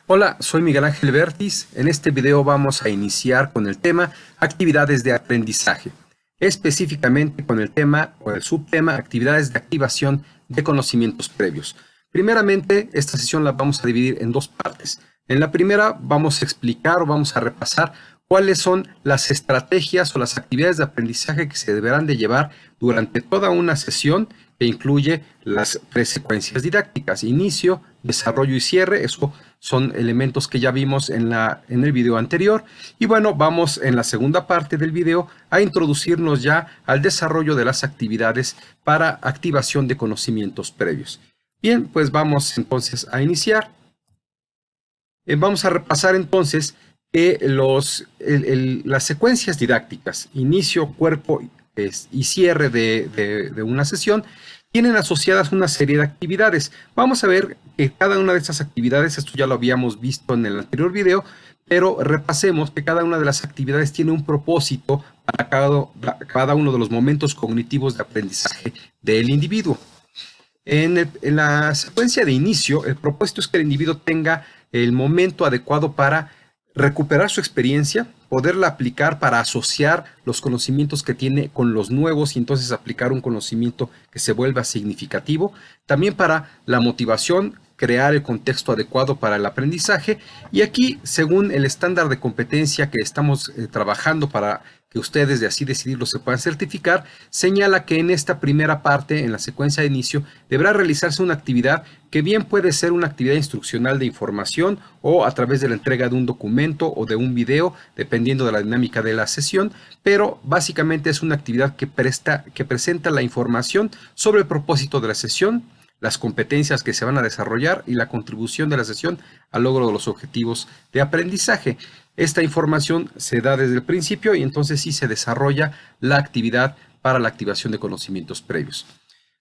Hola, soy Miguel Ángel Bertis. En este video vamos a iniciar con el tema actividades de aprendizaje, específicamente con el tema o el subtema actividades de activación de conocimientos previos. Primeramente, esta sesión la vamos a dividir en dos partes. En la primera vamos a explicar o vamos a repasar cuáles son las estrategias o las actividades de aprendizaje que se deberán de llevar durante toda una sesión que incluye las tres secuencias didácticas: inicio, desarrollo y cierre. Eso son elementos que ya vimos en el video anterior. Y bueno, vamos en la segunda parte del video a introducirnos ya al desarrollo de las actividades para activación de conocimientos previos. Bien, pues vamos entonces a iniciar. Vamos a repasar entonces las secuencias didácticas, inicio, cuerpo y cierre de una sesión, tienen asociadas una serie de actividades. Vamos a ver que cada una de estas actividades, esto ya lo habíamos visto en el anterior video, pero repasemos que cada una de las actividades tiene un propósito para cada uno de los momentos cognitivos de aprendizaje del individuo. En la secuencia de inicio, el propósito es que el individuo tenga el momento adecuado para recuperar su experiencia, poderla aplicar para asociar los conocimientos que tiene con los nuevos y entonces aplicar un conocimiento que se vuelva significativo. También para la motivación, crear el contexto adecuado para el aprendizaje. Y aquí, según el estándar de competencia que estamos trabajando para que ustedes de así decidirlo se puedan certificar, señala que en esta primera parte, en la secuencia de inicio, deberá realizarse una actividad que bien puede ser una actividad instruccional de información o a través de la entrega de un documento o de un video, dependiendo de la dinámica de la sesión, pero básicamente es una actividad que presenta la información sobre el propósito de la sesión, las competencias que se van a desarrollar y la contribución de la sesión al logro de los objetivos de aprendizaje. Esta información se da desde el principio y entonces sí se desarrolla la actividad para la activación de conocimientos previos.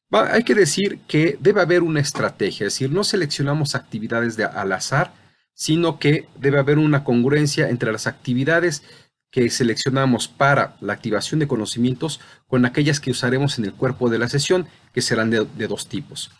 Hay que decir que debe haber una estrategia, es decir, no seleccionamos actividades al azar, sino que debe haber una congruencia entre las actividades que seleccionamos para la activación de conocimientos con aquellas que usaremos en el cuerpo de la sesión, que serán de dos tipos: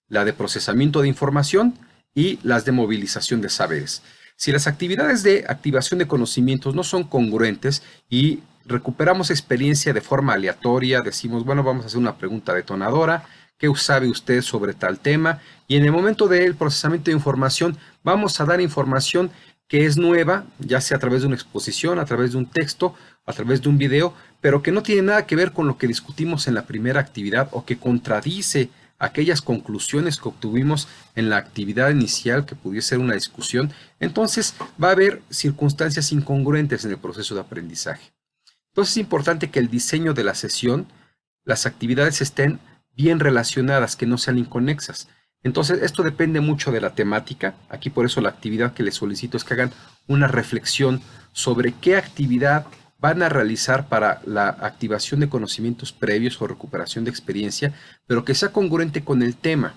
la de procesamiento de información y las de movilización de saberes. Si las actividades de activación de conocimientos no son congruentes y recuperamos experiencia de forma aleatoria, decimos, bueno, vamos a hacer una pregunta detonadora, ¿qué sabe usted sobre tal tema? Y en el momento del procesamiento de información, vamos a dar información que es nueva, ya sea a través de una exposición, a través de un texto, a través de un video, pero que no tiene nada que ver con lo que discutimos en la primera actividad o que contradice aquellas conclusiones que obtuvimos en la actividad inicial, que pudiese ser una discusión. Entonces va a haber circunstancias incongruentes en el proceso de aprendizaje. Entonces es importante que el diseño de la sesión, las actividades estén bien relacionadas, que no sean inconexas. Entonces esto depende mucho de la temática. Aquí por eso la actividad que les solicito es que hagan una reflexión sobre qué actividad van a realizar para la activación de conocimientos previos o recuperación de experiencia, pero que sea congruente con el tema.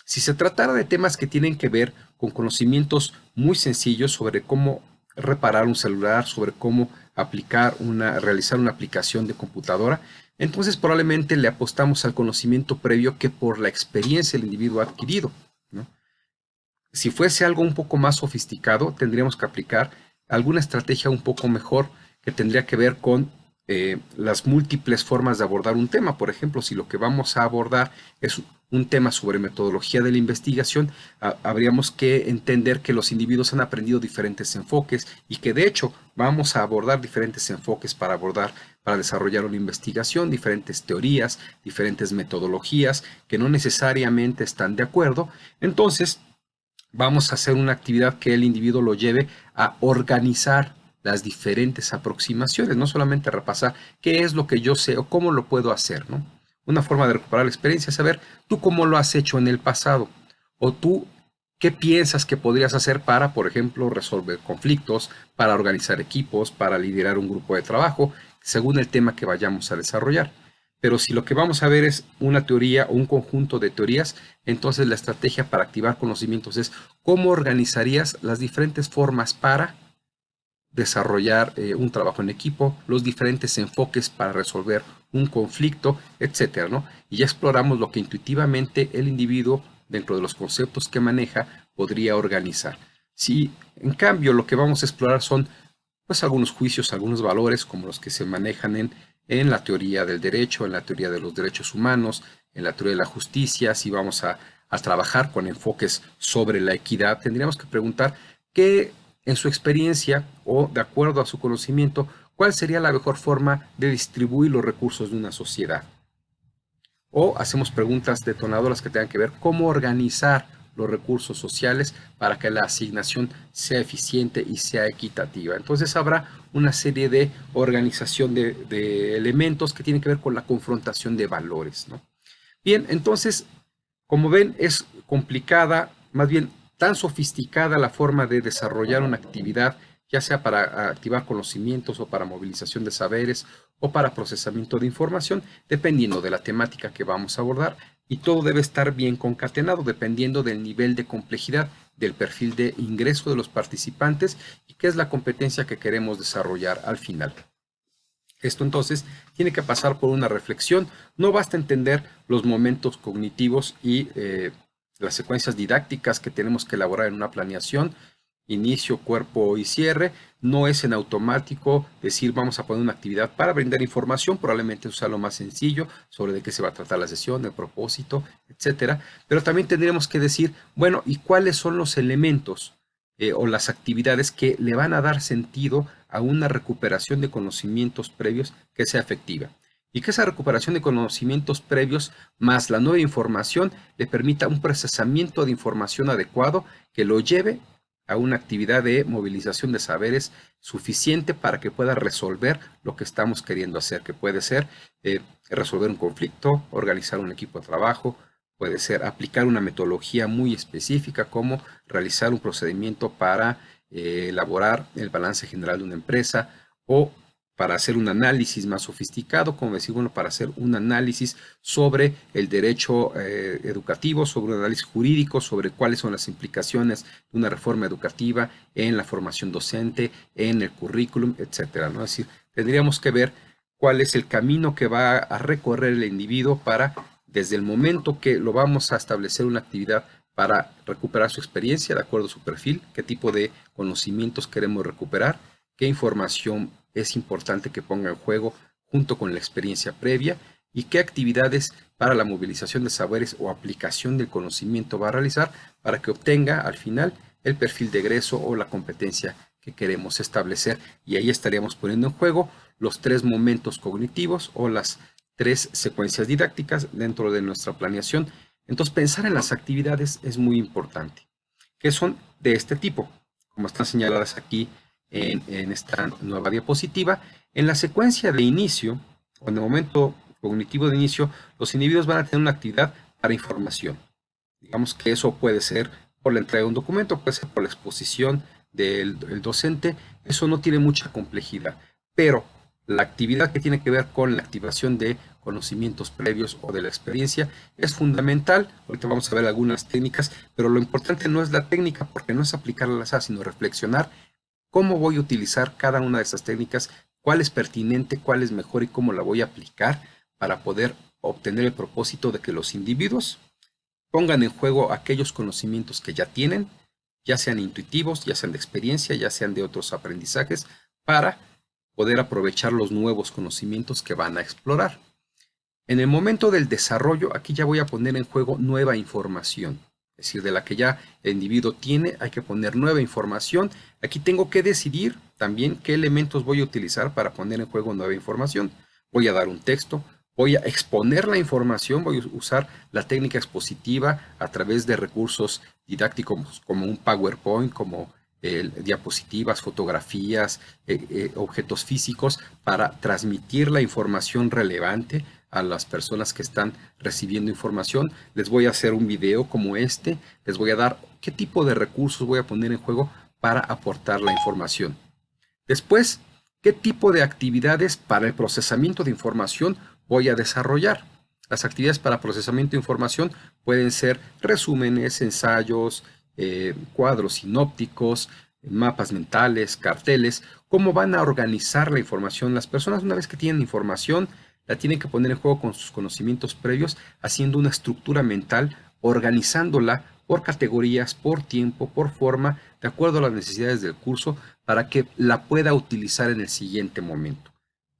Si se tratara de temas que tienen que ver con conocimientos muy sencillos sobre cómo reparar un celular, sobre cómo realizar una aplicación de computadora, entonces probablemente le apostamos al conocimiento previo que por la experiencia el individuo ha adquirido, ¿no? Si fuese algo un poco más sofisticado, tendríamos que aplicar alguna estrategia un poco mejor que tendría que ver con las múltiples formas de abordar un tema. Por ejemplo, si lo que vamos a abordar es un tema sobre metodología de la investigación, habríamos que entender que los individuos han aprendido diferentes enfoques y que de hecho vamos a abordar diferentes enfoques para desarrollar una investigación, diferentes teorías, diferentes metodologías que no necesariamente están de acuerdo. Entonces, vamos a hacer una actividad que el individuo lo lleve a organizar las diferentes aproximaciones, no solamente repasar qué es lo que yo sé o cómo lo puedo hacer, ¿no? Una forma de recuperar la experiencia es saber tú cómo lo has hecho en el pasado o tú qué piensas que podrías hacer para, por ejemplo, resolver conflictos, para organizar equipos, para liderar un grupo de trabajo, según el tema que vayamos a desarrollar. Pero si lo que vamos a ver es una teoría o un conjunto de teorías, entonces la estrategia para activar conocimientos es cómo organizarías las diferentes formas para desarrollar un trabajo en equipo, los diferentes enfoques para resolver un conflicto, etcétera, ¿no? Y ya exploramos lo que intuitivamente el individuo, dentro de los conceptos que maneja, podría organizar. Si en cambio lo que vamos a explorar son pues algunos juicios, algunos valores como los que se manejan en la teoría del derecho, en la teoría de los derechos humanos, en la teoría de la justicia, si vamos a trabajar con enfoques sobre la equidad, tendríamos que preguntar qué en su experiencia o de acuerdo a su conocimiento, cuál sería la mejor forma de distribuir los recursos de una sociedad. O hacemos preguntas detonadoras que tengan que ver cómo organizar los recursos sociales para que la asignación sea eficiente y sea equitativa. Entonces habrá una serie de organización de elementos que tienen que ver con la confrontación de valores, ¿no? Bien, entonces, como ven, es complicada, más bien tan sofisticada la forma de desarrollar una actividad, ya sea para activar conocimientos o para movilización de saberes o para procesamiento de información, dependiendo de la temática que vamos a abordar. Y todo debe estar bien concatenado, dependiendo del nivel de complejidad, del perfil de ingreso de los participantes y qué es la competencia que queremos desarrollar al final. Esto entonces tiene que pasar por una reflexión. No basta entender los momentos cognitivos y las secuencias didácticas que tenemos que elaborar en una planeación, inicio, cuerpo y cierre. No es en automático decir vamos a poner una actividad para brindar información, probablemente eso sea lo más sencillo sobre de qué se va a tratar la sesión, el propósito, etcétera. Pero también tendríamos que decir, bueno, ¿y cuáles son los elementos o las actividades que le van a dar sentido a una recuperación de conocimientos previos que sea efectiva? Y que esa recuperación de conocimientos previos más la nueva información le permita un procesamiento de información adecuado que lo lleve a una actividad de movilización de saberes suficiente para que pueda resolver lo que estamos queriendo hacer, que puede ser resolver un conflicto, organizar un equipo de trabajo, puede ser aplicar una metodología muy específica como realizar un procedimiento para elaborar el balance general de una empresa o para hacer un análisis más sofisticado, como decir, bueno, para hacer un análisis sobre el derecho educativo, sobre un análisis jurídico, sobre cuáles son las implicaciones de una reforma educativa en la formación docente, en el currículum, etcétera, ¿no? Es decir, tendríamos que ver cuál es el camino que va a recorrer el individuo para, desde el momento que lo vamos a establecer una actividad para recuperar su experiencia de acuerdo a su perfil, qué tipo de conocimientos queremos recuperar, qué información es importante que ponga en juego junto con la experiencia previa y qué actividades para la movilización de saberes o aplicación del conocimiento va a realizar para que obtenga al final el perfil de egreso o la competencia que queremos establecer. Y ahí estaríamos poniendo en juego los 3 momentos cognitivos o las 3 secuencias didácticas dentro de nuestra planeación. Entonces, pensar en las actividades es muy importante, que son de este tipo, como están señaladas aquí en esta nueva diapositiva. En la secuencia de inicio, o en el momento cognitivo de inicio, los individuos van a tener una actividad para información. Digamos que eso puede ser por la entrega de un documento, puede ser por la exposición del docente, eso no tiene mucha complejidad, pero la actividad que tiene que ver con la activación de conocimientos previos o de la experiencia es fundamental. Ahorita vamos a ver algunas técnicas, pero lo importante no es la técnica, porque no es aplicarla al azar, sino reflexionar cómo voy a utilizar cada una de esas técnicas, cuál es pertinente, cuál es mejor y cómo la voy a aplicar para poder obtener el propósito de que los individuos pongan en juego aquellos conocimientos que ya tienen, ya sean intuitivos, ya sean de experiencia, ya sean de otros aprendizajes, para poder aprovechar los nuevos conocimientos que van a explorar. En el momento del desarrollo, aquí ya voy a poner en juego nueva información. Es decir, de la que ya el individuo tiene, hay que poner nueva información. Aquí tengo que decidir también qué elementos voy a utilizar para poner en juego nueva información. Voy a dar un texto, voy a exponer la información, voy a usar la técnica expositiva a través de recursos didácticos como un PowerPoint, como diapositivas, fotografías, objetos físicos para transmitir la información relevante a las personas que están recibiendo información. Les voy a hacer un video como este, les voy a dar qué tipo de recursos voy a poner en juego para aportar la información. Después, qué tipo de actividades para el procesamiento de información voy a desarrollar. Las actividades para procesamiento de información pueden ser resúmenes, ensayos, cuadros sinópticos, mapas mentales, carteles. ¿Cómo van a organizar la información? Las personas, una vez que tienen información, la tienen que poner en juego con sus conocimientos previos, haciendo una estructura mental, organizándola por categorías, por tiempo, por forma, de acuerdo a las necesidades del curso, para que la pueda utilizar en el siguiente momento.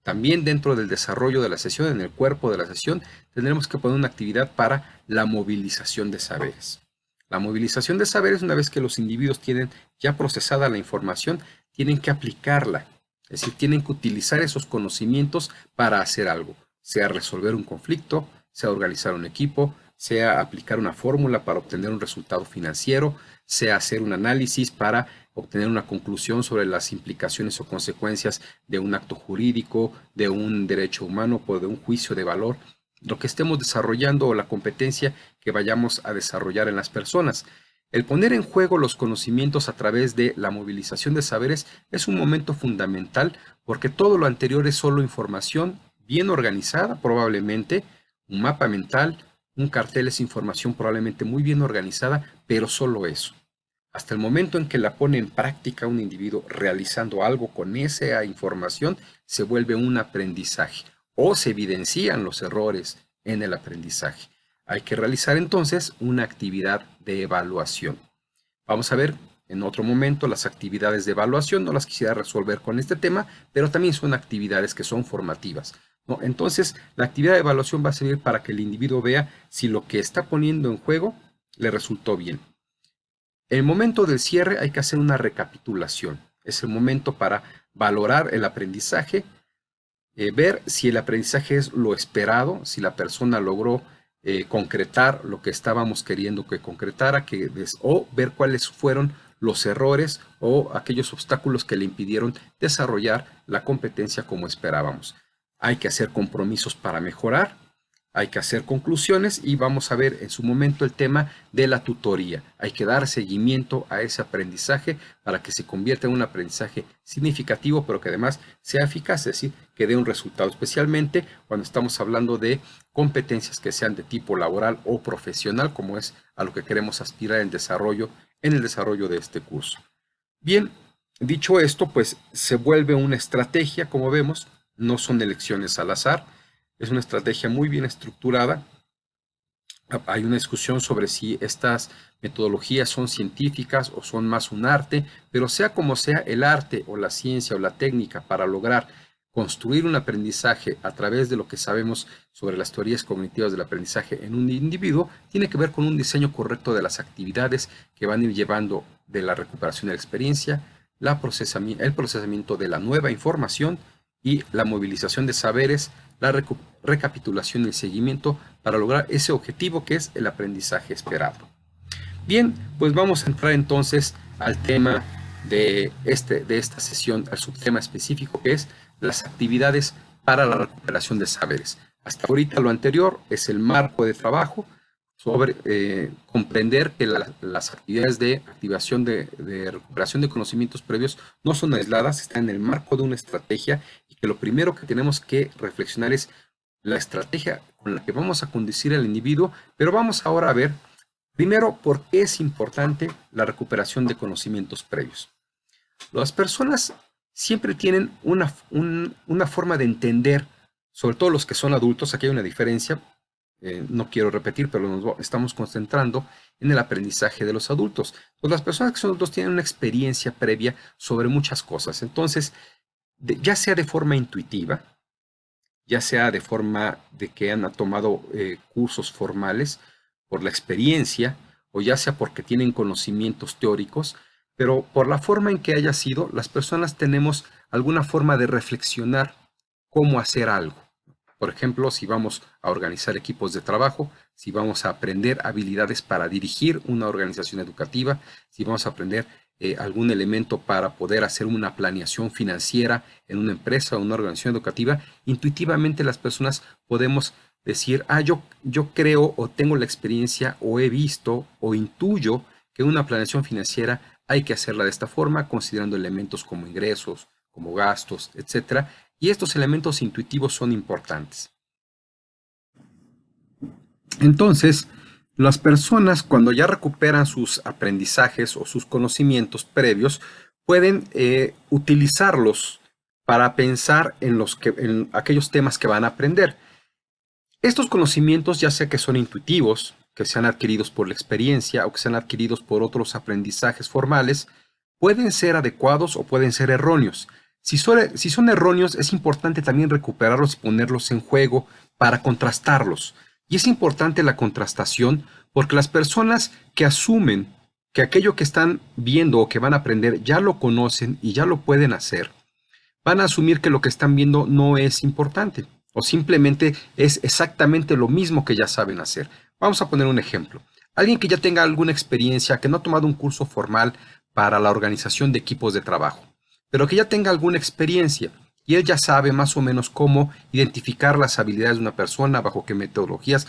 También dentro del desarrollo de la sesión, en el cuerpo de la sesión, tendremos que poner una actividad para la movilización de saberes. La movilización de saberes, una vez que los individuos tienen ya procesada la información, tienen que aplicarla. Es decir, tienen que utilizar esos conocimientos para hacer algo, sea resolver un conflicto, sea organizar un equipo, sea aplicar una fórmula para obtener un resultado financiero, sea hacer un análisis para obtener una conclusión sobre las implicaciones o consecuencias de un acto jurídico, de un derecho humano o de un juicio de valor, lo que estemos desarrollando o la competencia que vayamos a desarrollar en las personas. El poner en juego los conocimientos a través de la movilización de saberes es un momento fundamental porque todo lo anterior es solo información bien organizada, probablemente, un mapa mental, un cartel es información probablemente muy bien organizada, pero solo eso. Hasta el momento en que la pone en práctica un individuo realizando algo con esa información, se vuelve un aprendizaje o se evidencian los errores en el aprendizaje. Hay que realizar entonces una actividad de evaluación. Vamos a ver en otro momento las actividades de evaluación, no las quisiera resolver con este tema, pero también son actividades que son formativas, ¿no? Entonces, la actividad de evaluación va a servir para que el individuo vea si lo que está poniendo en juego le resultó bien. En el momento del cierre hay que hacer una recapitulación. Es el momento para valorar el aprendizaje, ver si el aprendizaje es lo esperado, si la persona logró concretar lo que estábamos queriendo que concretara, o ver cuáles fueron los errores o aquellos obstáculos que le impidieron desarrollar la competencia como esperábamos. Hay que hacer compromisos para mejorar, hay que hacer conclusiones y vamos a ver en su momento el tema de la tutoría. Hay que dar seguimiento a ese aprendizaje para que se convierta en un aprendizaje significativo, pero que además sea eficaz, es decir, que dé un resultado, especialmente cuando estamos hablando de competencias que sean de tipo laboral o profesional, como es a lo que queremos aspirar en el desarrollo de este curso. Bien, dicho esto, pues se vuelve una estrategia, como vemos, no son elecciones al azar. Es una estrategia muy bien estructurada. Hay una discusión sobre si estas metodologías son científicas o son más un arte, pero sea como sea, el arte o la ciencia o la técnica para lograr construir un aprendizaje a través de lo que sabemos sobre las teorías cognitivas del aprendizaje en un individuo, tiene que ver con un diseño correcto de las actividades que van a ir llevando de la recuperación de la experiencia, el procesamiento de la nueva información y la movilización de saberes, la recapitulación y el seguimiento para lograr ese objetivo que es el aprendizaje esperado. Bien, pues vamos a entrar entonces al tema de esta sesión, al subtema específico que es las actividades para la recuperación de saberes. Hasta ahorita lo anterior es el marco de trabajo sobre comprender que las actividades de activación de recuperación de conocimientos previos no son aisladas, están en el marco de una estrategia y que lo primero que tenemos que reflexionar es la estrategia con la que vamos a conducir al individuo, pero vamos ahora a ver primero por qué es importante la recuperación de conocimientos previos. Las personas siempre tienen una forma de entender, sobre todo los que son adultos, aquí hay una diferencia, no quiero repetir, pero nos estamos concentrando en el aprendizaje de los adultos. Pues las personas que son adultos tienen una experiencia previa sobre muchas cosas. Entonces, ya sea de forma intuitiva, ya sea de forma de que han tomado cursos formales por la experiencia, o ya sea porque tienen conocimientos teóricos, pero por la forma en que haya sido, las personas tenemos alguna forma de reflexionar cómo hacer algo. Por ejemplo, si vamos a organizar equipos de trabajo, si vamos a aprender habilidades para dirigir una organización educativa, si vamos a aprender algún elemento para poder hacer una planeación financiera en una empresa o una organización educativa, intuitivamente las personas podemos decir, yo creo o tengo la experiencia o he visto o intuyo que una planeación financiera hay que hacerla de esta forma, considerando elementos como ingresos, como gastos, etcétera. Y estos elementos intuitivos son importantes. Entonces, las personas cuando ya recuperan sus aprendizajes o sus conocimientos previos, pueden utilizarlos para pensar en aquellos temas que van a aprender. Estos conocimientos, ya sea que son intuitivos, que sean adquiridos por la experiencia o que sean adquiridos por otros aprendizajes formales, pueden ser adecuados o pueden ser erróneos. Si son erróneos, es importante también recuperarlos y ponerlos en juego para contrastarlos. Y es importante la contrastación porque las personas que asumen que aquello que están viendo o que van a aprender ya lo conocen y ya lo pueden hacer, van a asumir que lo que están viendo no es importante o simplemente es exactamente lo mismo que ya saben hacer. Vamos a poner un ejemplo. Alguien que ya tenga alguna experiencia, que no ha tomado un curso formal para la organización de equipos de trabajo, pero que ya tenga alguna experiencia y él ya sabe más o menos cómo identificar las habilidades de una persona, bajo qué metodologías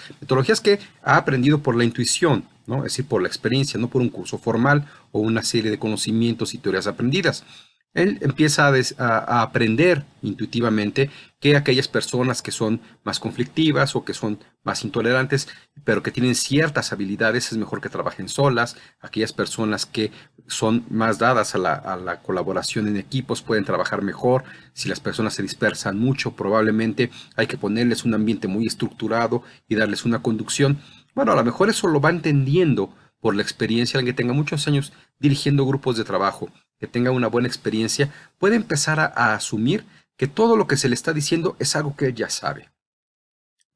que ha aprendido por la intuición, ¿no? Es decir, por la experiencia, no por un curso formal o una serie de conocimientos y teorías aprendidas. Él empieza a aprender intuitivamente que aquellas personas que son más conflictivas o que son más intolerantes, pero que tienen ciertas habilidades, es mejor que trabajen solas. Aquellas personas que son más dadas a la colaboración en equipos pueden trabajar mejor. Si las personas se dispersan mucho, probablemente hay que ponerles un ambiente muy estructurado y darles una conducción. Bueno, a lo mejor eso lo va entendiendo por la experiencia, alguien que tenga muchos años dirigiendo grupos de trabajo, que tenga una buena experiencia, puede empezar a asumir que todo lo que se le está diciendo es algo que él ya sabe,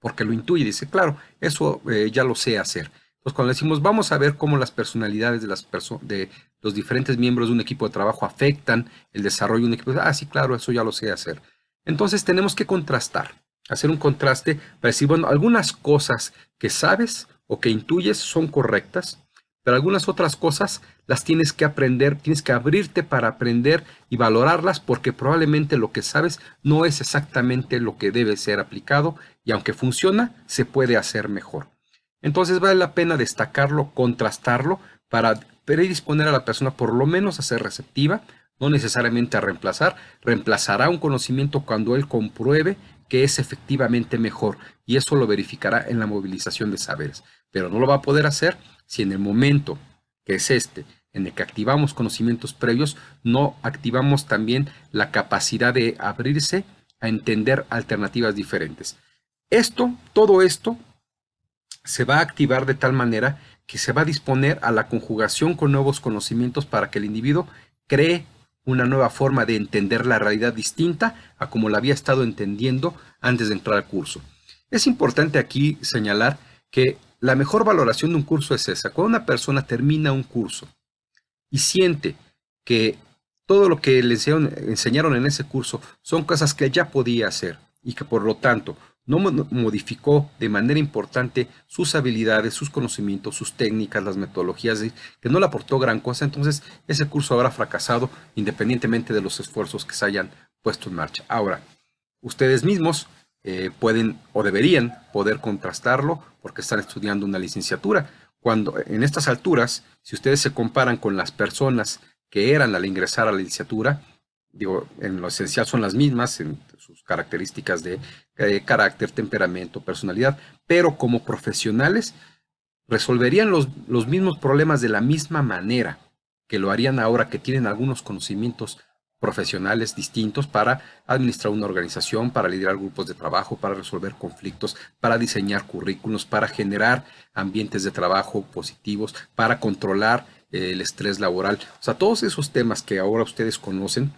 porque lo intuye y dice, claro, eso ya lo sé hacer. Entonces, cuando decimos, vamos a ver cómo las personalidades de los diferentes miembros de un equipo de trabajo afectan el desarrollo de un equipo, sí, claro, eso ya lo sé hacer. Entonces, tenemos que contrastar, hacer un contraste para decir, bueno, algunas cosas que sabes o que intuyes son correctas, pero algunas otras cosas las tienes que aprender, tienes que abrirte para aprender y valorarlas porque probablemente lo que sabes no es exactamente lo que debe ser aplicado y aunque funciona, se puede hacer mejor. Entonces vale la pena destacarlo, contrastarlo para predisponer a la persona por lo menos a ser receptiva, no necesariamente a reemplazar. Reemplazará un conocimiento cuando él compruebe que es efectivamente mejor y eso lo verificará en la movilización de saberes, pero no lo va a poder hacer si en el momento que es en el que activamos conocimientos previos, no activamos también la capacidad de abrirse a entender alternativas diferentes. Todo esto se va a activar de tal manera que se va a disponer a la conjugación con nuevos conocimientos para que el individuo cree una nueva forma de entender la realidad distinta a como la había estado entendiendo antes de entrar al curso. Es importante aquí señalar que la mejor valoración de un curso es esa. Cuando una persona termina un curso y siente que todo lo que le enseñaron en ese curso son cosas que ya podía hacer y que por lo tanto no modificó de manera importante sus habilidades, sus conocimientos, sus técnicas, las metodologías, que no le aportó gran cosa, entonces ese curso habrá fracasado independientemente de los esfuerzos que se hayan puesto en marcha. Ahora, ustedes mismos pueden o deberían poder contrastarlo porque están estudiando una licenciatura. Cuando en estas alturas, si ustedes se comparan con las personas que eran al ingresar a la licenciatura, digo, en lo esencial son las mismas en sus características de carácter, temperamento, personalidad, pero como profesionales resolverían los mismos problemas de la misma manera que lo harían ahora que tienen algunos conocimientos profesionales distintos para administrar una organización, para liderar grupos de trabajo, para resolver conflictos, para diseñar currículos, para generar ambientes de trabajo positivos, para controlar el estrés laboral. O sea, todos esos temas que ahora ustedes conocen,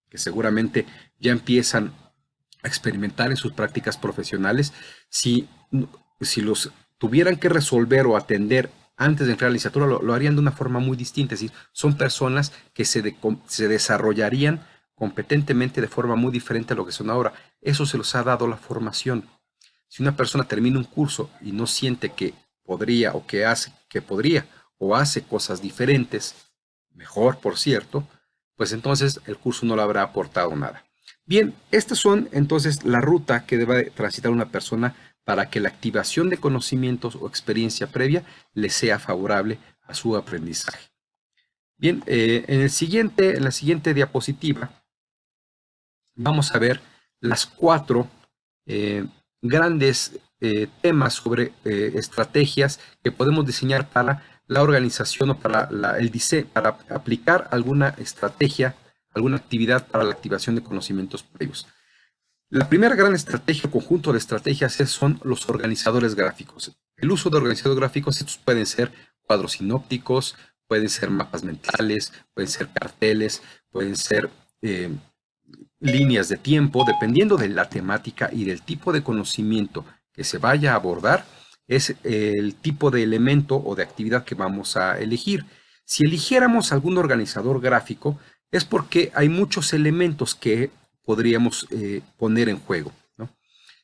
que seguramente ya empiezan a experimentar en sus prácticas profesionales, si los tuvieran que resolver o atender antes de entrar a la licenciatura, lo harían de una forma muy distinta. Es decir, son personas que se desarrollarían competentemente de forma muy diferente a lo que son ahora. Eso se los ha dado la formación. Si una persona termina un curso y no siente que podría o que podría o hace cosas diferentes, mejor por cierto, pues entonces el curso no le habrá aportado nada. Bien, estas son entonces la ruta que debe transitar una persona para que la activación de conocimientos o experiencia previa le sea favorable a su aprendizaje. Bien, en la siguiente diapositiva vamos a ver las 4 grandes temas sobre estrategias que podemos diseñar para la organización o para el diseño, para aplicar alguna estrategia, alguna actividad para la activación de conocimientos previos. La primera gran estrategia, conjunto de estrategias, son los organizadores gráficos. El uso de organizadores gráficos, estos pueden ser cuadros sinópticos, pueden ser mapas mentales, pueden ser carteles, pueden ser líneas de tiempo, dependiendo de la temática y del tipo de conocimiento que se vaya a abordar, es el tipo de elemento o de actividad que vamos a elegir. Si eligiéramos algún organizador gráfico, es porque hay muchos elementos que podríamos poner en juego, ¿no?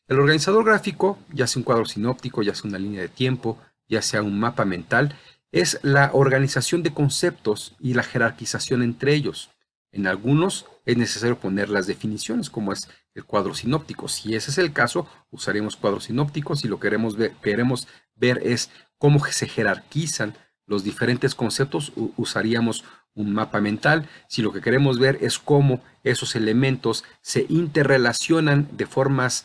El organizador gráfico, ya sea un cuadro sinóptico, ya sea una línea de tiempo, ya sea un mapa mental, es la organización de conceptos y la jerarquización entre ellos. En algunos es necesario poner las definiciones, como es el cuadro sinóptico. Si ese es el caso, usaremos cuadros sinópticos y lo que queremos ver es cómo se jerarquizan los diferentes conceptos, usaríamos un mapa mental. Si lo que queremos ver es cómo esos elementos se interrelacionan de formas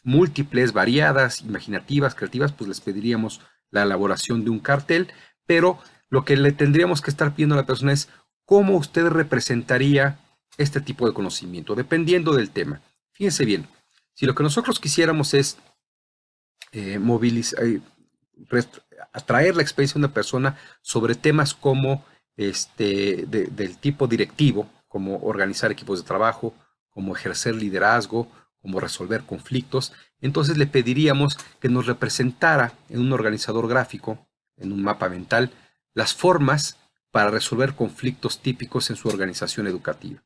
múltiples, variadas, imaginativas, creativas, pues les pediríamos la elaboración de un cartel, pero lo que le tendríamos que estar pidiendo a la persona es cómo usted representaría este tipo de conocimiento, dependiendo del tema. Fíjense bien, si lo que nosotros quisiéramos es movilizar, atraer la experiencia de una persona sobre temas como del tipo directivo, como organizar equipos de trabajo, como ejercer liderazgo, como resolver conflictos, entonces le pediríamos que nos representara en un organizador gráfico, en un mapa mental, las formas para resolver conflictos típicos en su organización educativa,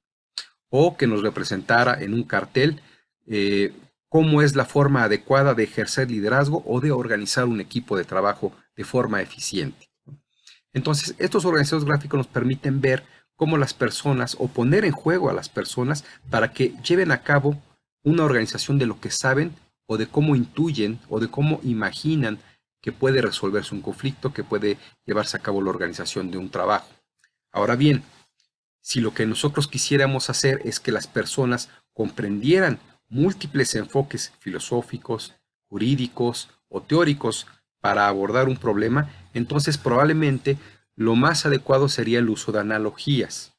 o que nos representara en un cartel eh, cómo es la forma adecuada de ejercer liderazgo o de organizar un equipo de trabajo de forma eficiente. Entonces, estos organizadores gráficos nos permiten ver cómo las personas o poner en juego a las personas para que lleven a cabo una organización de lo que saben o de cómo intuyen o de cómo imaginan que puede resolverse un conflicto, que puede llevarse a cabo la organización de un trabajo. Ahora bien, si lo que nosotros quisiéramos hacer es que las personas comprendieran múltiples enfoques filosóficos, jurídicos o teóricos para abordar un problema, entonces probablemente lo más adecuado sería el uso de analogías.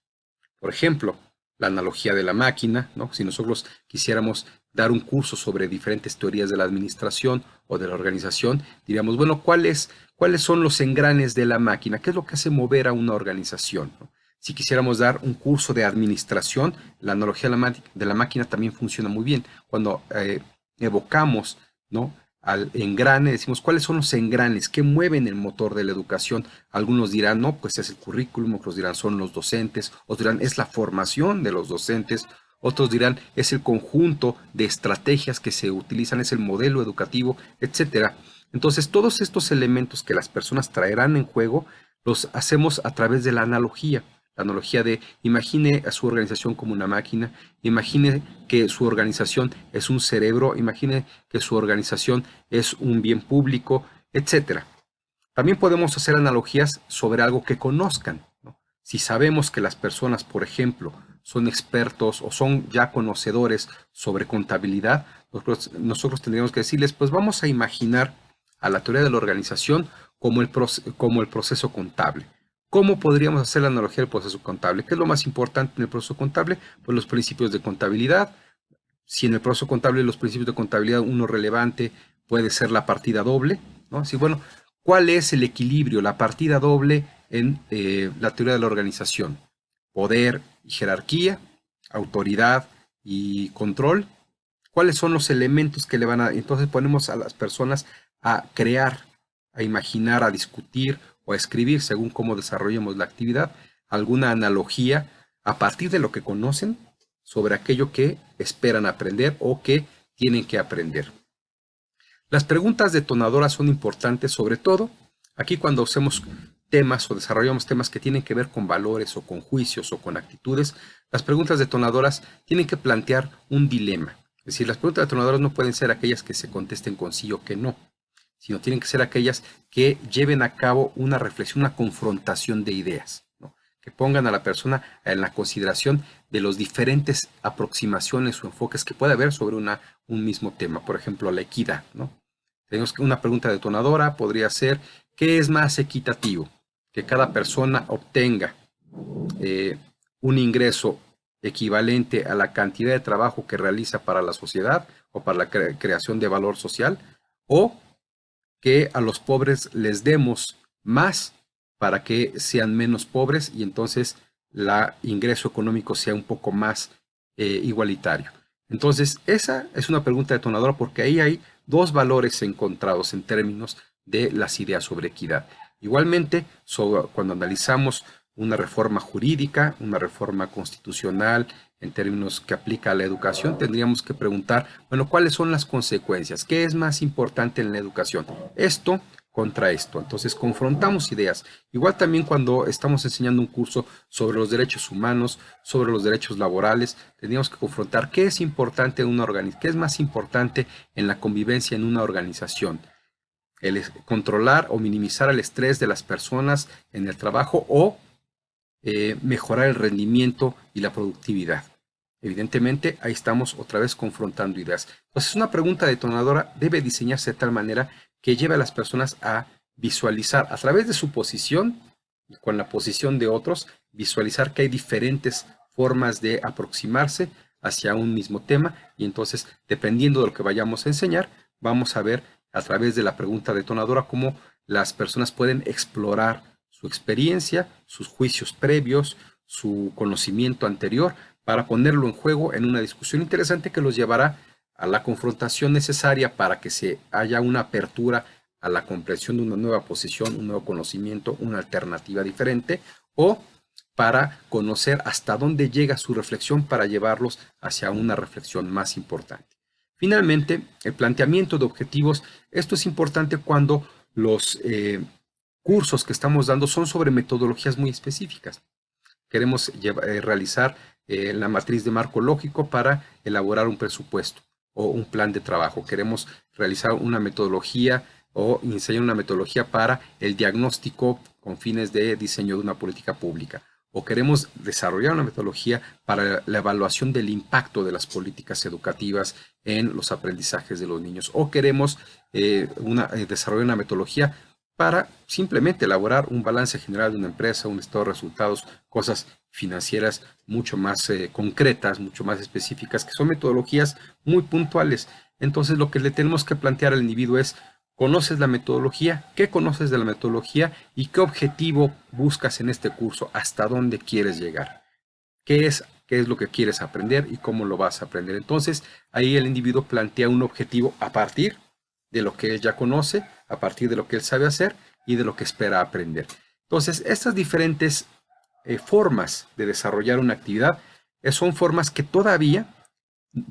Por ejemplo, la analogía de la máquina, ¿no? Si nosotros quisiéramos dar un curso sobre diferentes teorías de la administración o de la organización, diríamos, bueno, ¿cuáles son los engranes de la máquina? ¿Qué es lo que hace mover a una organización, ¿no? Si quisiéramos dar un curso de administración, la analogía de la máquina también funciona muy bien. Cuando evocamos, ¿no?, al engrane, decimos, ¿cuáles son los engranes que mueven el motor de la educación? Algunos dirán, no, pues es el currículum, otros dirán, son los docentes, otros dirán, es la formación de los docentes, otros dirán, es el conjunto de estrategias que se utilizan, es el modelo educativo, etcétera. Entonces, todos estos elementos que las personas traerán en juego, los hacemos a través de la analogía. La analogía de imagine a su organización como una máquina, imagine que su organización es un cerebro, imagine que su organización es un bien público, etcétera. También podemos hacer analogías sobre algo que conozcan, ¿no? Si sabemos que las personas, por ejemplo, son expertos o son ya conocedores sobre contabilidad, nosotros tendríamos que decirles, pues vamos a imaginar a la teoría de la organización como como el proceso contable. ¿Cómo podríamos hacer la analogía del proceso contable? ¿Qué es lo más importante en el proceso contable? Pues los principios de contabilidad. Si en el proceso contable los principios de contabilidad uno relevante puede ser la partida doble, ¿no? Así, bueno, ¿cuál es el equilibrio, la partida doble en la teoría de la organización? Poder y jerarquía, autoridad y control. ¿Cuáles son los elementos que le van a... Entonces ponemos a las personas a crear, a imaginar, a discutir o a escribir, según cómo desarrollemos la actividad, alguna analogía a partir de lo que conocen sobre aquello que esperan aprender o que tienen que aprender. Las preguntas detonadoras son importantes, sobre todo aquí cuando hacemos temas o desarrollamos temas que tienen que ver con valores o con juicios o con actitudes. Las preguntas detonadoras tienen que plantear un dilema. Es decir, las preguntas detonadoras no pueden ser aquellas que se contesten con sí o que no, sino tienen que ser aquellas que lleven a cabo una reflexión, una confrontación de ideas, ¿no?, que pongan a la persona en la consideración de los diferentes aproximaciones o enfoques que puede haber sobre un mismo tema. Por ejemplo, la equidad, ¿no? Tenemos que una pregunta detonadora podría ser, ¿qué es más equitativo? Que cada persona obtenga un ingreso equivalente a la cantidad de trabajo que realiza para la sociedad o para la creación de valor social, o que a los pobres les demos más para que sean menos pobres y entonces el ingreso económico sea un poco más igualitario. Entonces, esa es una pregunta detonadora porque ahí hay dos valores encontrados en términos de las ideas sobre equidad. Igualmente, cuando analizamos una reforma jurídica, una reforma constitucional, en términos que aplica a la educación, tendríamos que preguntar, bueno, ¿cuáles son las consecuencias? ¿Qué es más importante en la educación? Esto contra esto. Entonces, confrontamos ideas. Igual también cuando estamos enseñando un curso sobre los derechos humanos, sobre los derechos laborales, tendríamos que confrontar qué es importante en una organización, qué es más importante en la convivencia en una organización. Controlar o minimizar el estrés de las personas en el trabajo o mejorar el rendimiento y la productividad. Evidentemente, ahí estamos otra vez confrontando ideas. Entonces, una pregunta detonadora debe diseñarse de tal manera que lleve a las personas a visualizar a través de su posición y con la posición de otros, visualizar que hay diferentes formas de aproximarse hacia un mismo tema y entonces, dependiendo de lo que vayamos a enseñar, vamos a ver a través de la pregunta detonadora cómo las personas pueden explorar su experiencia, sus juicios previos, su conocimiento anterior, para ponerlo en juego en una discusión interesante que los llevará a la confrontación necesaria para que se haya una apertura a la comprensión de una nueva posición, un nuevo conocimiento, una alternativa diferente, o para conocer hasta dónde llega su reflexión para llevarlos hacia una reflexión más importante. Finalmente, el planteamiento de objetivos. Esto es importante cuando los cursos que estamos dando son sobre metodologías muy específicas. Queremos realizar la matriz de marco lógico para elaborar un presupuesto o un plan de trabajo. Queremos realizar una metodología o enseñar una metodología para el diagnóstico con fines de diseño de una política pública. O queremos desarrollar una metodología para la evaluación del impacto de las educativas en los aprendizajes de los niños. O queremos desarrollar una metodología para simplemente elaborar un balance general de una empresa, un estado de resultados, cosas financieras mucho más concretas, mucho más específicas, que son metodologías muy puntuales. Entonces, lo que le tenemos que plantear al individuo es: ¿conoces la metodología? ¿Qué conoces de la metodología? ¿Y qué objetivo buscas en este curso? ¿Hasta dónde quieres llegar? ¿Qué es lo que quieres aprender y cómo lo vas a aprender? Entonces, ahí el individuo plantea un objetivo a partir de lo que él ya conoce, a partir de lo que él sabe hacer y de lo que espera aprender. Entonces, estas diferentes formas de desarrollar una actividad son formas que todavía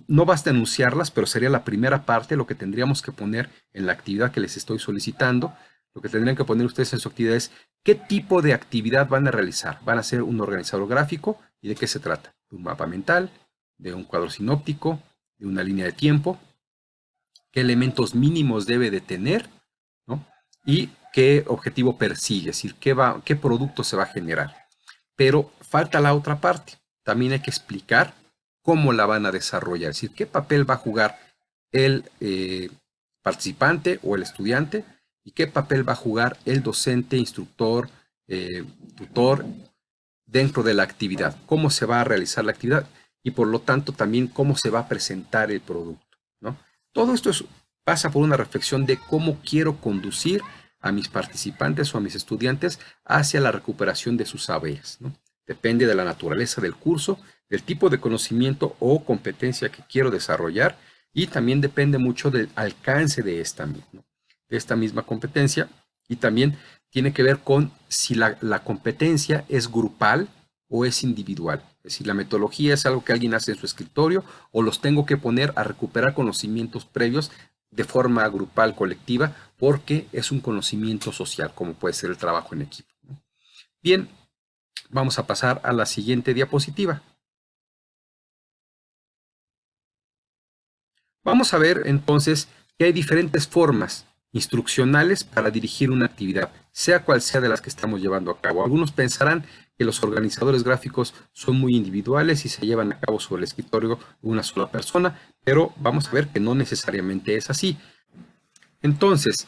no basta enunciarlas, pero sería la primera parte, lo que tendríamos que poner en la actividad que les estoy solicitando. Lo que tendrían que poner ustedes en su actividad es qué tipo de actividad van a realizar. ¿Van a ser un organizador gráfico? ¿Y de qué se trata? ¿De un mapa mental? ¿De un cuadro sinóptico? ¿De una línea de tiempo? ¿Qué elementos mínimos debe de tener? ¿No? Y qué objetivo persigue, es decir, qué producto se va a generar. Pero falta la otra parte. También hay que explicar cómo la van a desarrollar, es decir, qué papel va a jugar el participante o el estudiante y qué papel va a jugar el docente, instructor, tutor dentro de la actividad, cómo se va a realizar la actividad y por lo tanto también cómo se va a presentar el producto, ¿no? Todo esto pasa por una reflexión de cómo quiero conducir a mis participantes o a mis estudiantes hacia la recuperación de sus saberes, ¿no? Depende de la naturaleza del curso, del tipo de conocimiento o competencia que quiero desarrollar y también depende mucho del alcance de esta misma competencia y también tiene que ver con si la competencia es grupal o es individual. Es decir, la metodología es algo que alguien hace en su escritorio o los tengo que poner a recuperar conocimientos previos de forma grupal, colectiva, porque es un conocimiento social, como puede ser el trabajo en equipo. Bien, vamos a pasar a la siguiente diapositiva. Vamos a ver entonces que hay diferentes formas instruccionales para dirigir una actividad, sea cual sea de las que estamos llevando a cabo. Algunos pensarán que los organizadores gráficos son muy individuales y se llevan a cabo sobre el escritorio de una sola persona, pero vamos a ver que no necesariamente es así. Entonces,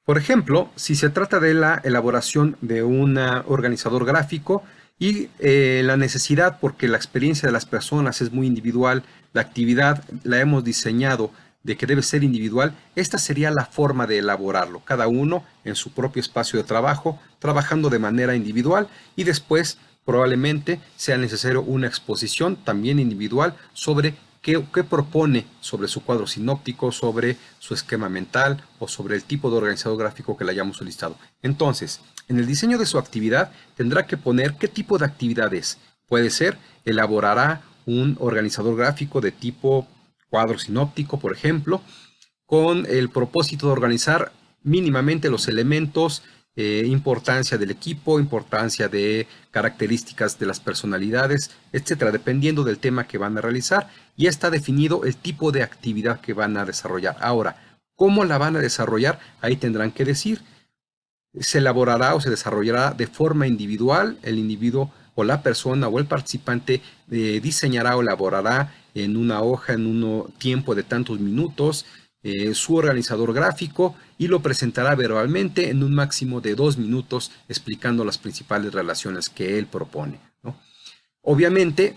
por ejemplo, si se trata de la elaboración de un organizador gráfico y la necesidad, porque la experiencia de las personas es muy individual, la actividad la hemos diseñado de que debe ser individual, esta sería la forma de elaborarlo, cada uno en su propio espacio de trabajo, trabajando de manera individual y después probablemente sea necesario una exposición también individual sobre qué propone sobre su cuadro sinóptico, sobre su esquema mental o sobre el tipo de organizador gráfico que le hayamos solicitado. Entonces, en el diseño de su actividad tendrá que poner qué tipo de actividad es. Puede ser, elaborará un organizador gráfico de tipo cuadro sinóptico, por ejemplo, con el propósito de organizar mínimamente los elementos, importancia del equipo, importancia de características de las personalidades, etcétera, dependiendo del tema que van a realizar. Y está definido el tipo de actividad que van a desarrollar. Ahora, ¿cómo la van a desarrollar? Ahí tendrán que decir. Se elaborará o se desarrollará de forma individual. El individuo o la persona o el participante diseñará o elaborará en una hoja, en un tiempo de tantos minutos, su organizador gráfico y lo presentará verbalmente en un máximo de 2 minutos explicando las principales relaciones que él propone, ¿no? Obviamente,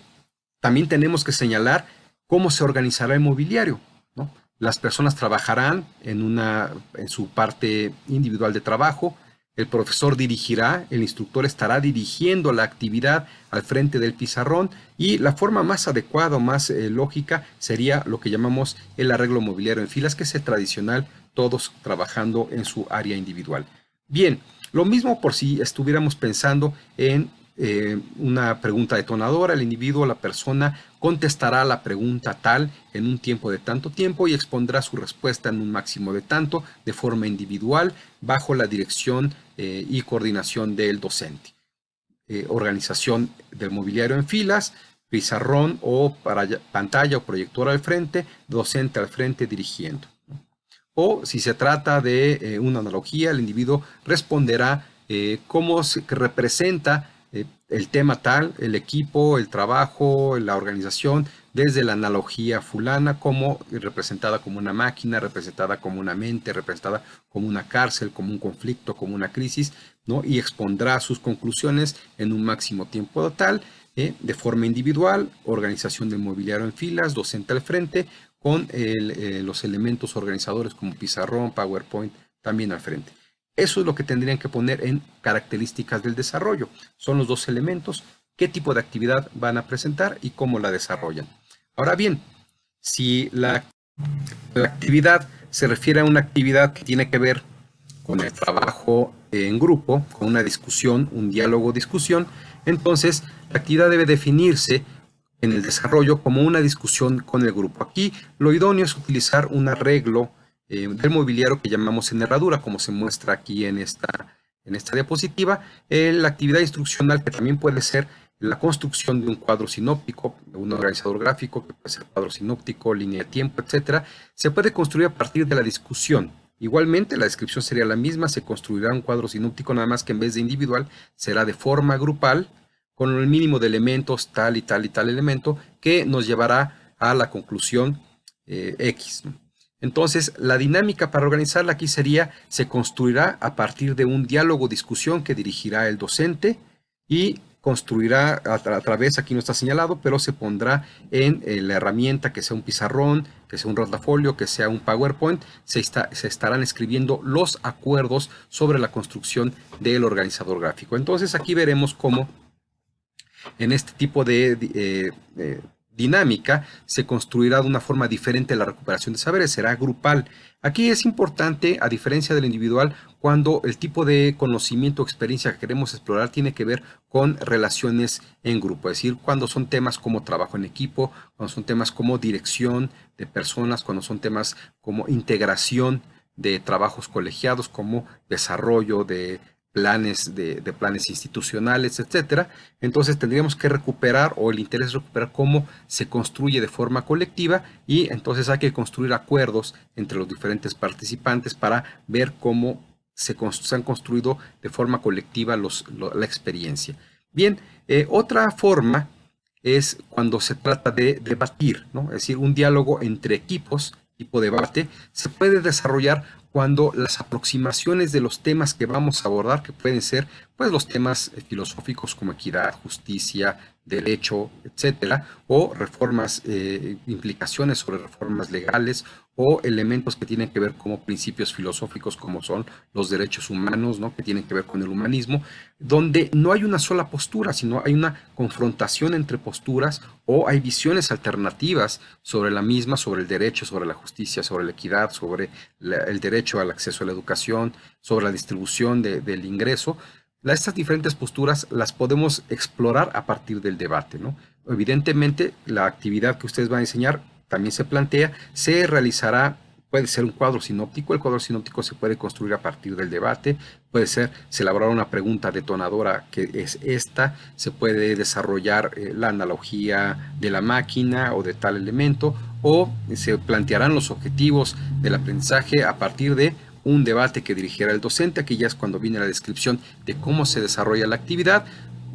también tenemos que señalar cómo se organizará el mobiliario, ¿no? Las personas trabajarán en su parte individual de trabajo. El profesor dirigirá, el instructor estará dirigiendo la actividad al frente del pizarrón y la forma más adecuada o más lógica sería lo que llamamos el arreglo mobiliario en filas, que es el tradicional, todos trabajando en su área individual. Bien, lo mismo por si estuviéramos pensando en una pregunta detonadora. El individuo, la persona, contestará la pregunta tal en un tiempo de tanto tiempo y expondrá su respuesta en un máximo de tanto, de forma individual, bajo la dirección y coordinación del docente. Organización del mobiliario en filas, pizarrón o pantalla o proyector al frente, docente al frente dirigiendo. O si se trata de una analogía, el individuo responderá cómo se representa el tema tal, el equipo, el trabajo, la organización, desde la analogía fulana, como representada como una máquina, representada como una mente, representada como una cárcel, como un conflicto, como una crisis, ¿no? Y expondrá sus conclusiones en un máximo tiempo total, de forma individual, organización del mobiliario en filas, docente al frente, con los elementos organizadores como pizarrón, PowerPoint, también al frente. Eso es lo que tendrían que poner en características del desarrollo. Son los dos elementos, qué tipo de actividad van a presentar y cómo la desarrollan. Ahora bien, si la actividad se refiere a una actividad que tiene que ver con el trabajo en grupo, con una discusión, un diálogo-discusión, entonces la actividad debe definirse en el desarrollo como una discusión con el grupo. Aquí lo idóneo es utilizar un arreglo del mobiliario que llamamos en herradura, como se muestra aquí en esta diapositiva. La actividad instruccional, que también puede ser la construcción de un cuadro sinóptico, de un organizador gráfico, que puede ser cuadro sinóptico, línea de tiempo, etcétera, se puede construir a partir de la discusión. Igualmente, la descripción sería la misma, se construirá un cuadro sinóptico, nada más que en vez de individual, será de forma grupal, con el mínimo de elementos, tal y tal y tal elemento, que nos llevará a la conclusión X, ¿no? Entonces, la dinámica para organizarla aquí sería, se construirá a partir de un diálogo-discusión que dirigirá el docente y construirá a través, aquí no está señalado, pero se pondrá en la herramienta, que sea un pizarrón, que sea un rotafolio, que sea un PowerPoint, se estarán escribiendo los acuerdos sobre la construcción del organizador gráfico. Entonces, aquí veremos cómo en este tipo de dinámica se construirá de una forma diferente la recuperación de saberes, será grupal. Aquí es importante, a diferencia del individual, cuando el tipo de conocimiento o experiencia que queremos explorar tiene que ver con relaciones en grupo, es decir, cuando son temas como trabajo en equipo, cuando son temas como dirección de personas, cuando son temas como integración de trabajos colegiados, como desarrollo de planes de planes institucionales, etcétera. Entonces tendríamos que recuperar, o el interés es recuperar cómo se construye de forma colectiva, y entonces hay que construir acuerdos entre los diferentes participantes para ver cómo se han construido de forma colectiva la experiencia. Bien, otra forma es cuando se trata de debatir, ¿no? Es decir, un diálogo entre equipos, tipo debate, se puede desarrollar cuando las aproximaciones de los temas que vamos a abordar, que pueden ser pues los temas filosóficos como equidad, justicia, derecho, etcétera, o reformas, implicaciones sobre reformas legales, o elementos que tienen que ver como principios filosóficos como son los derechos humanos, ¿no? Que tienen que ver con el humanismo, donde no hay una sola postura, sino hay una confrontación entre posturas o hay visiones alternativas sobre la misma, sobre el derecho, sobre la justicia, sobre la equidad, sobre el derecho al acceso a la educación, sobre la distribución del ingreso. Estas diferentes posturas las podemos explorar a partir del debate, ¿no? Evidentemente, la actividad que ustedes van a enseñar también se plantea, se realizará, puede ser un cuadro sinóptico, el cuadro sinóptico se puede construir a partir del debate, puede ser, se elaborar una pregunta detonadora que es esta, se puede desarrollar la analogía de la máquina o de tal elemento, o se plantearán los objetivos del aprendizaje a partir de un debate que dirigiera el docente. Aquí ya es cuando viene la descripción de cómo se desarrolla la actividad.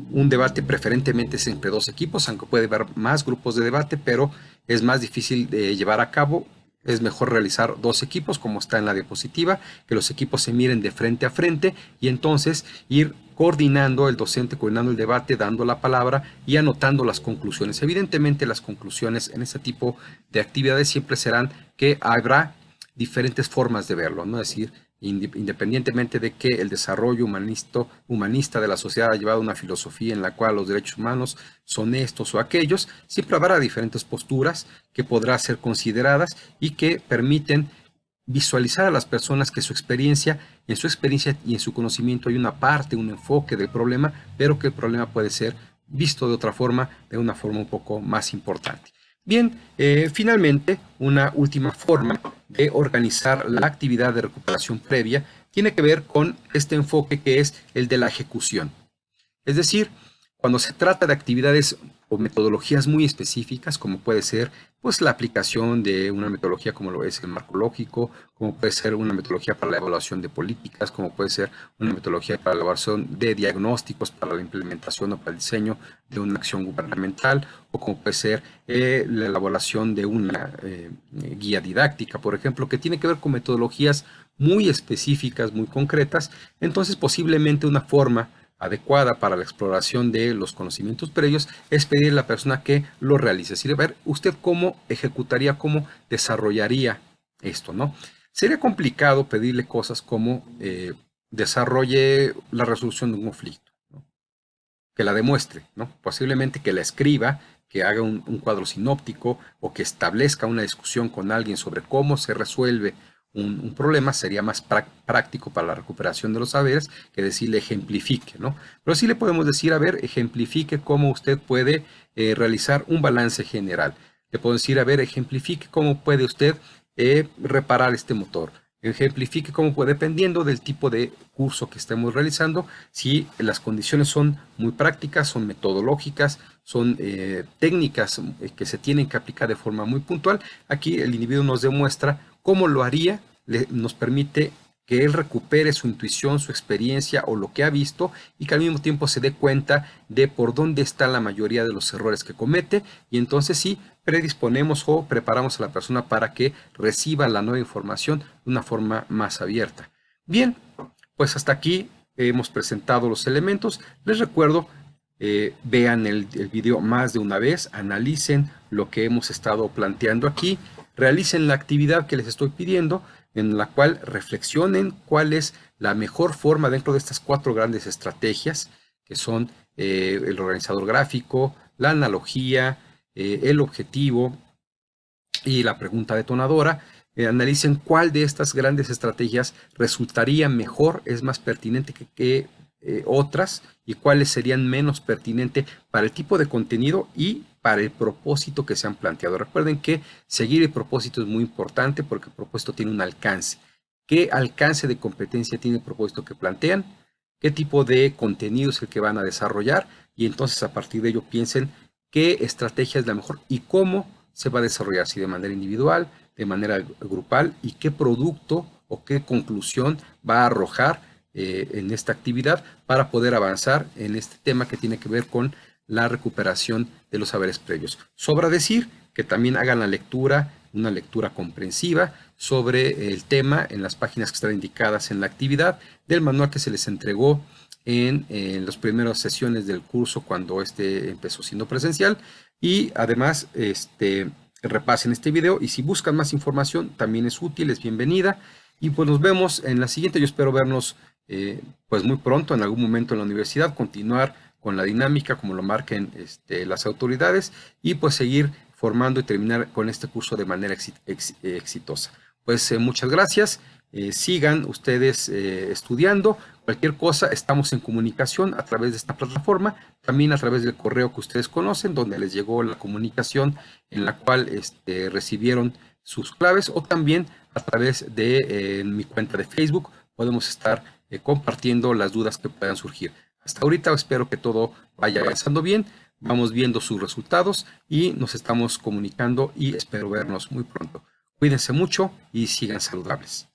Un debate preferentemente es entre dos equipos, aunque puede haber más grupos de debate, pero es más difícil de llevar a cabo. Es mejor realizar dos equipos, como está en la diapositiva, que los equipos se miren de frente a frente y entonces ir coordinando, el docente coordinando el debate, dando la palabra y anotando las conclusiones. Evidentemente las conclusiones en este tipo de actividades siempre serán que habrá diferentes formas de verlo, ¿no? Es decir, independientemente de que el desarrollo humanista de la sociedad ha llevado una filosofía en la cual los derechos humanos son estos o aquellos, siempre habrá diferentes posturas que podrán ser consideradas y que permiten visualizar a las personas que en su experiencia y en su conocimiento hay una parte, un enfoque del problema, pero que el problema puede ser visto de otra forma, de una forma un poco más importante. Bien, finalmente, una última forma de organizar la actividad de recuperación previa tiene que ver con este enfoque que es el de la ejecución. Es decir, cuando se trata de actividades o metodologías muy específicas, como puede ser pues, la aplicación de una metodología como lo es el marco lógico, como puede ser una metodología para la evaluación de políticas, como puede ser una metodología para la evaluación de diagnósticos, para la implementación o para el diseño de una acción gubernamental, o como puede ser la elaboración de una guía didáctica, por ejemplo, que tiene que ver con metodologías muy específicas, muy concretas. Entonces, posiblemente una forma adecuada para la exploración de los conocimientos previos es pedirle a la persona que lo realice. Es decir, ver usted cómo ejecutaría, cómo desarrollaría esto, ¿no? Sería complicado pedirle cosas como desarrolle la resolución de un conflicto, ¿no? Que la demuestre, ¿no? Posiblemente que la escriba, que haga un cuadro sinóptico o que establezca una discusión con alguien sobre cómo se resuelve un problema sería más práctico para la recuperación de los saberes que decirle ejemplifique, ¿no? Pero sí le podemos decir, a ver, ejemplifique cómo usted puede realizar un balance general. Le podemos decir, a ver, ejemplifique cómo puede usted reparar este motor. Ejemplifique cómo puede, dependiendo del tipo de curso que estemos realizando, si las condiciones son muy prácticas, son metodológicas, son técnicas que se tienen que aplicar de forma muy puntual. Aquí el individuo nos demuestra cómo lo haría, nos permite que él recupere su intuición, su experiencia o lo que ha visto y que al mismo tiempo se dé cuenta de por dónde están la mayoría de los errores que comete y entonces sí predisponemos o preparamos a la persona para que reciba la nueva información de una forma más abierta. Bien, pues hasta aquí hemos presentado los elementos. Les recuerdo, vean el video más de una vez, analicen lo que hemos estado planteando aquí, realicen la actividad que les estoy pidiendo, en la cual reflexionen cuál es la mejor forma dentro de estas 4 grandes estrategias, que son el organizador gráfico, la analogía, el objetivo y la pregunta detonadora. Analicen cuál de estas grandes estrategias resultaría mejor, es más pertinente que otras y cuáles serían menos pertinentes para el tipo de contenido y para el propósito que se han planteado. Recuerden que seguir el propósito es muy importante porque el propósito tiene un alcance. ¿Qué alcance de competencia tiene el propósito que plantean? ¿Qué tipo de contenido es el que van a desarrollar? Y entonces a partir de ello piensen qué estrategia es la mejor y cómo se va a desarrollar, si de manera individual, de manera grupal y qué producto o qué conclusión va a arrojar en esta actividad para poder avanzar en este tema que tiene que ver con la recuperación de los saberes previos. Sobra decir que también hagan la lectura una lectura comprensiva sobre el tema en las páginas que están indicadas en la actividad del manual que se les entregó en las primeras sesiones del curso cuando este empezó siendo presencial. Y además repasen este video, y si buscan más información también es útil, es bienvenida. Y pues nos vemos en la siguiente. Yo espero vernos pues muy pronto, en algún momento en la universidad, continuar con la dinámica como lo marquen las autoridades, y pues seguir formando y terminar con este curso de manera exitosa. Pues muchas gracias. Sigan ustedes estudiando. Cualquier cosa, estamos en comunicación a través de esta plataforma, también a través del correo que ustedes conocen, donde les llegó la comunicación en la cual recibieron sus claves, o también a través de mi cuenta de Facebook. Podemos estar compartiendo las dudas que puedan surgir. Hasta ahorita espero que todo vaya avanzando bien. Vamos viendo sus resultados y nos estamos comunicando, y espero vernos muy pronto. Cuídense mucho y sigan saludables.